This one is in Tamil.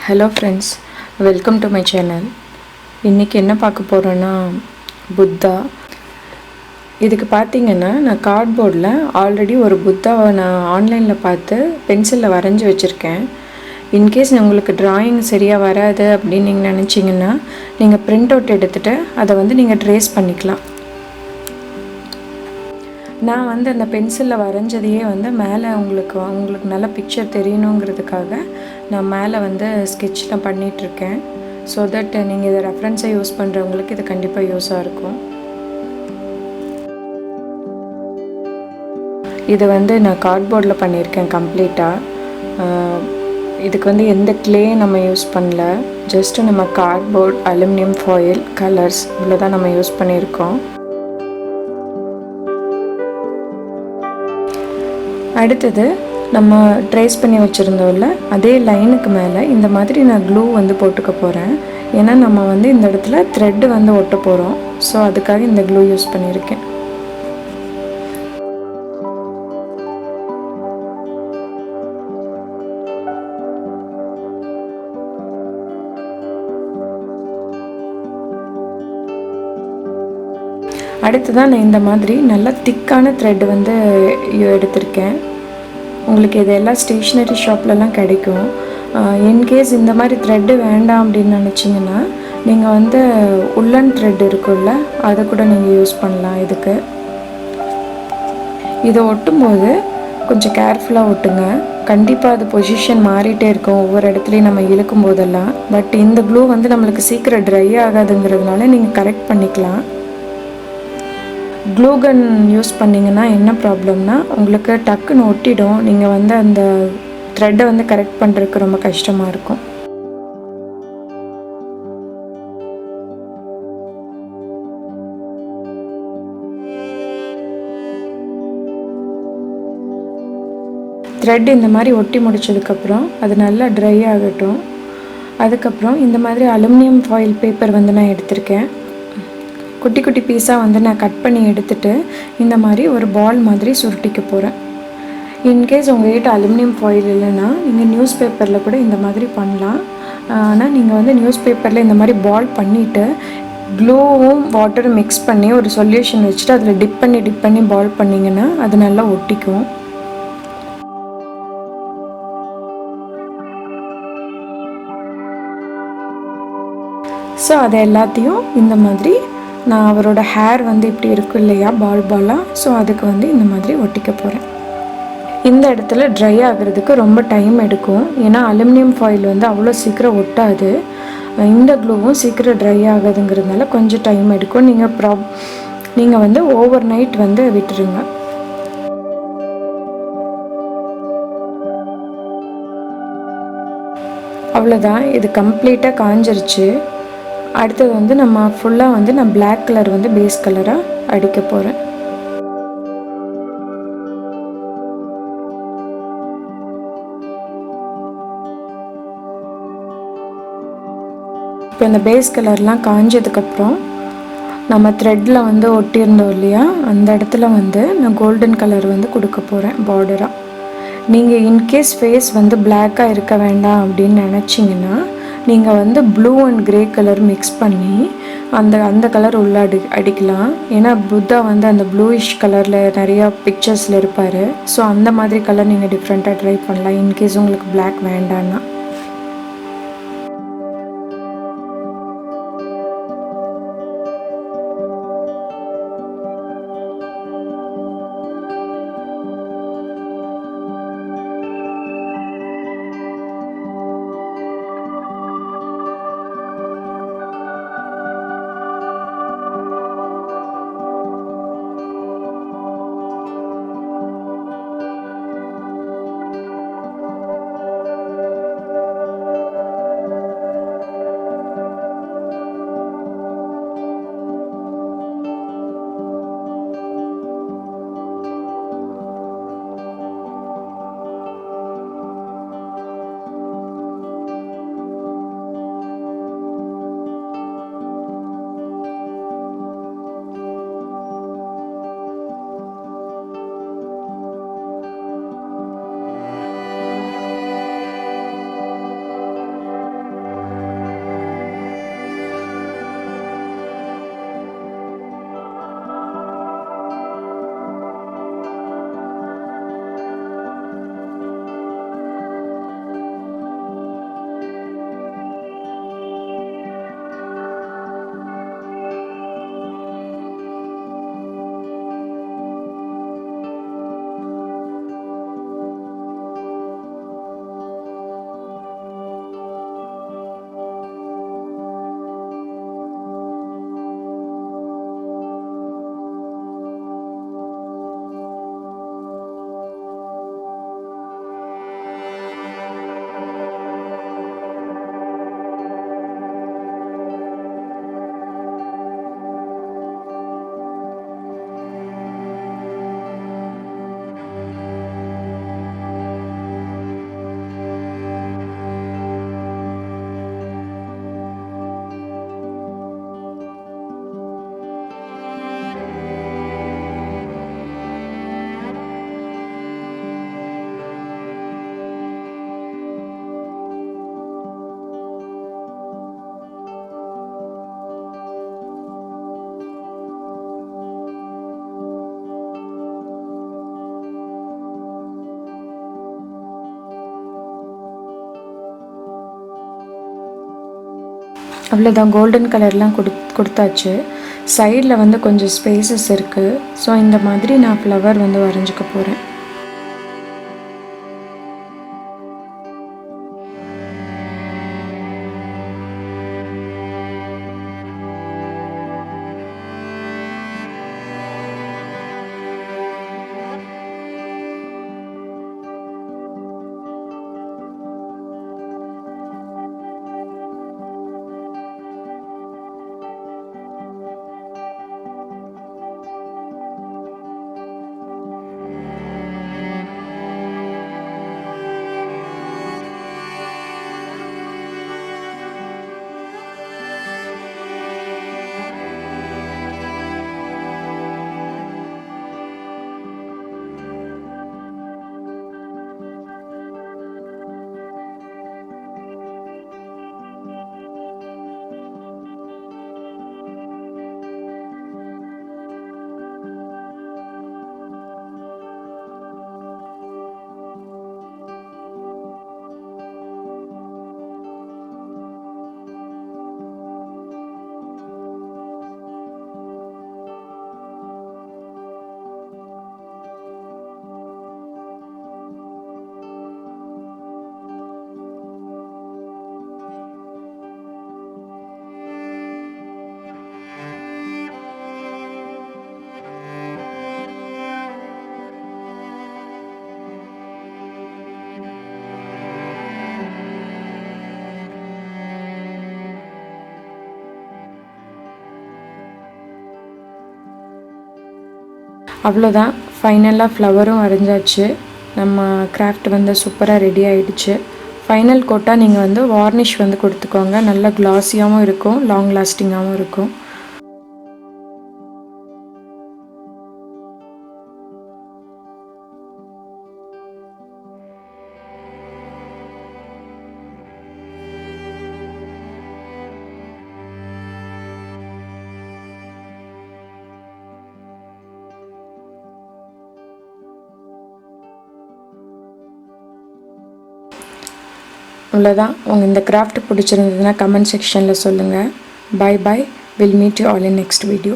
Hello friends, welcome to my channel. இன்றைக்கி என்ன பார்க்க போகிறோன்னா புத்தா. இதுக்கு பார்த்தீங்கன்னா நான் கார்ட்போர்டில் ஆல்ரெடி ஒரு புத்தாவை நான் ஆன்லைனில் பார்த்து பென்சிலில் வரைஞ்சி வச்சுருக்கேன். இன்கேஸ் உங்களுக்கு ட்ராயிங் சரியாக வராது அப்படின்னு நீங்கள் நினச்சிங்கன்னா நீங்கள் பிரிண்ட் அவுட் எடுத்துகிட்டு அதை நீங்கள் ட்ரேஸ் பண்ணிக்கலாம். நான் அந்த பென்சிலில் வரைஞ்சதையே மேலே உங்களுக்கு நல்ல பிக்சர் தெரியணுங்கிறதுக்காக நான் மேலே ஸ்கெட்சில் பண்ணிகிட்ருக்கேன். ஸோ தட் நீங்கள் இதை ரெஃபரன்ஸை யூஸ் பண்ணுறவங்களுக்கு இது கண்டிப்பாக யூஸாக இருக்கும். இது நான் கார்ட்போர்டில் பண்ணியிருக்கேன் கம்ப்ளீட்டாக. இதுக்கு எந்த க்ளே நம்ம யூஸ் பண்ணல, ஜஸ்ட்டு நம்ம கார்ட்போர்ட், அலுமினியம் ஃபாயில், கலர்ஸ் இவ்வளோ தான் நம்ம யூஸ் பண்ணியிருக்கோம். அடுத்தது நம்ம ட்ரேஸ் பண்ணி வச்சுருந்தோம்ல அதே லைனுக்கு மேலே இந்த மாதிரி நான் க்ளூ போட்டுக்க போகிறேன். ஏன்னா நம்ம இந்த இடத்துல த்ரெட்டு ஒட்ட போகிறோம். ஸோ அதுக்காக இந்த க்ளூ யூஸ் பண்ணியிருக்கேன். அடுத்ததான் நான் இந்த மாதிரி நல்லா திக்கான த்ரெட் எடுத்திருக்கேன். உங்களுக்கு இது எல்லா ஸ்டேஷ்னரி ஷாப்லலாம் கிடைக்கும். இன்கேஸ் இந்த மாதிரி த்ரெட்டு வேண்டாம் அப்படின்னு நினச்சிங்கன்னா நீங்கள் உள்ளன் த்ரெட் இருக்குல்ல அதை கூட நீங்கள் யூஸ் பண்ணலாம். இதுக்கு இதை ஒட்டும்போது கொஞ்சம் கேர்ஃபுல்லாக ஒட்டுங்க. கண்டிப்பாக அது பொசிஷன் மாறிட்டே இருக்கும் ஒவ்வொரு இடத்துலையும் நம்ம இழுக்கும் போதெல்லாம். பட் இந்த க்ளூ நம்மளுக்கு சீக்கிரம் ட்ரை ஆகாதுங்கிறதுனால நீங்கள் கரெக்ட் பண்ணிக்கலாம். க்ளூ கன் யூஸ் பண்ணிங்கன்னா என்ன ப்ராப்ளம்னா உங்களுக்கு டக்குன்னு ஒட்டிடும். நீங்கள் அந்த த்ரெட்டை கரெக்ட் பண்ணுறதுக்கு ரொம்ப கஷ்டமாக இருக்கும். த்ரெட் இந்த மாதிரி ஒட்டி முடிச்சதுக்கப்புறம் அது நல்லா ட்ரை ஆகட்டும். அதுக்கப்புறம் இந்த மாதிரி அலுமினியம் ஃபாயில் பேப்பர் நான் எடுத்திருக்கேன். குட்டி குட்டி பீஸாக நான் கட் பண்ணி எடுத்துகிட்டு இந்த மாதிரி ஒரு பால் மாதிரி சுருட்டிக்க போகிறேன். இன்கேஸ் உங்கள்கிட்ட அலுமினியம் ஃபாயில் இல்லைன்னா நீங்கள் நியூஸ் பேப்பரில் கூட இந்த மாதிரி பண்ணலாம். ஆனால் நீங்கள் நியூஸ் பேப்பரில் இந்த மாதிரி பால் பண்ணிவிட்டு க்ளூவும் வாட்டரும் மிக்ஸ் பண்ணி ஒரு சொல்யூஷன் வச்சுட்டு அதில் டிப் பண்ணி பால் பண்ணிங்கன்னா அது நல்லா ஒட்டிக்கும். ஸோ அதை எல்லாத்தையும் இந்த மாதிரி நான் அவரோட ஹேர் இப்படி இருக்கும் இல்லையா பால் பாலாக, ஸோ அதுக்கு இந்த மாதிரி ஒட்டிக்க போகிறேன். இந்த இடத்துல ட்ரை ஆகிறதுக்கு ரொம்ப டைம் எடுக்கும். ஏன்னா அலுமினியம் ஃபாயில் அவ்வளோ சீக்கிரம் ஒட்டாது. இந்த க்ளூவும் சீக்கிரம் ட்ரை ஆகுதுங்கிறதுனால கொஞ்சம் டைம் எடுக்கும். நீங்கள் ஓவர் நைட் விட்டுருங்க. அவ்வளோதான், இது கம்ப்ளீட்டாக காஞ்சிருச்சு. அடுத்தது நம்ம ஃபுல்லாக நான் பிளாக் கலர் பேஸ் கலராக அடிக்க போகிறேன். இப்போ இந்த பேஸ் கலர்லாம் காஞ்சதுக்கப்புறம் நம்ம த்ரெட்டில் ஒட்டியிருந்தோம் இல்லையா அந்த இடத்துல நான் கோல்டன் கலர் கொடுக்க போகிறேன் பார்டராக. நீங்கள் இன்கேஸ் ஃபேஸ் பிளாக்காக இருக்க வேண்டாம் அப்படின்னு நினச்சிங்கன்னா நீங்கள் blue and grey colour mix பண்ணி அந்த கலர் உள்ள அடிக்கலாம். ஏன்னா புத்தா அந்த ப்ளூயிஷ் கலரில் நிறையா பிக்சர்ஸில் இருப்பார். ஸோ அந்த மாதிரி கலர் நீங்கள் டிஃப்ரெண்ட்டாக ட்ரை பண்ணலாம் இன்கேஸ் உங்களுக்கு பிளாக் வேண்டான்னா. அவ்வளோதான், கோல்டன் கலர்லாம் கொடுத்தாச்சு. சைடில் வந்து கொஞ்சம் ஸ்பேசஸ் இருக்குது. ஸோ இந்த மாதிரி நான் ஃப்ளவர் வந்து வரைஞ்சிக்க போகிறேன். அவ்வளோதான், ஃபைனலாக ஃப்ளவரும் வரைஞ்சாச்சு. நம்ம கிராஃப்ட் வந்து சூப்பராக ரெடி ஆகிடுச்சு. ஃபைனல் கோட்டாக நீங்கள் வந்து வார்னிஷ் வந்து கொடுத்துக்கோங்க. நல்லா கிளாஸியாகவும் இருக்கும், லாங் லாஸ்டிங்காகவும் இருக்கும். அவ்வளோதான். உங்கள் இந்த கிராஃப்ட் பிடிச்சிருந்ததுன்னா கமெண்ட் செக்ஷனில் சொல்லுங்கள். Bye bye. Will meet you all in next video.